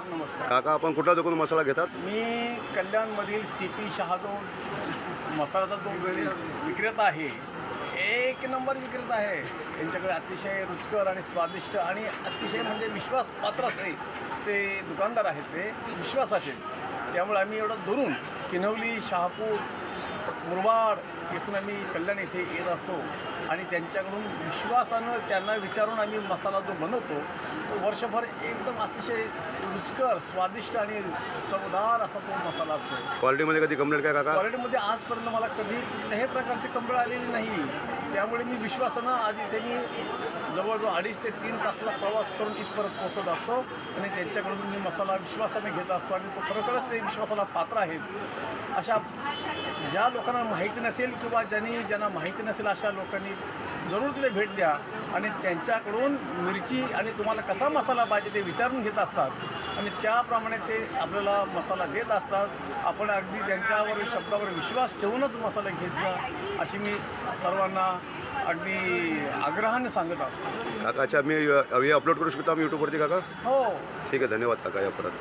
नमस्कार. काका, आपण कुठला दुकान मसाला घेतात? मी कल्याणमधील CP शहादो मसाल्याचा जो विक्रेता आहे, एक नंबर विक्रेता आहे. यांच्याकडे अतिशय रुचकर आणि स्वादिष्ट आणि अतिशय म्हणजे विश्वासपात्र असे ते दुकानदार आहेत, ते विश्वासाचे. त्यामुळे आम्ही एवढं दुरून किनवली, शहापूर, मुरबाड येथून आम्ही कल्याण येथे येत असतो आणि त्यांच्याकडून विश्वासानं त्यांना विचारून आम्ही मसाला जो बनवतो तो वर्षभर एकदम अतिशय रुचकर, स्वादिष्ट आणि चवदार असा तो मसाला असतो. क्वालिटीमध्ये कधी कंप्लेंट काय काका? क्वालिटीमध्ये आजपर्यंत मला कधी कुठल्याही प्रकारची कंप्लेंट आलेली नाही. त्यामुळे मी विश्वासानं आधी त्यांनी जवळजवळ 2.5 ते 3 तासाचा प्रवास करून इथपर्यंत पोहोचत असतो आणि त्यांच्याकडून मी मसाला विश्वासाने घेत असतो आणि तो खरोखरच ते विश्वासाला पात्र आहेत. अशा ज्या लोकांना माहिती नसेल किंवा ज्यांना माहिती नसेल अशा लोकांनी जरूर तिथे भेट द्या आणि त्यांच्याकडून मिरची आणि तुम्हाला कसा मसाला पाहिजे ते विचारून घेत असतात आणि त्याप्रमाणे ते आपल्याला मसाला देत असतात. आपण अगदी त्यांच्यावर शब्दावर विश्वास ठेवूनच मसाला घेत जा अशी मी सर्वांना अगदी आग्रहाने सांगत असतो. काका, अच्छा, मी अपलोड करू शकतो आम्ही यूट्यूबवरती काका? हो. ठीक आहे, धन्यवाद काका या परत.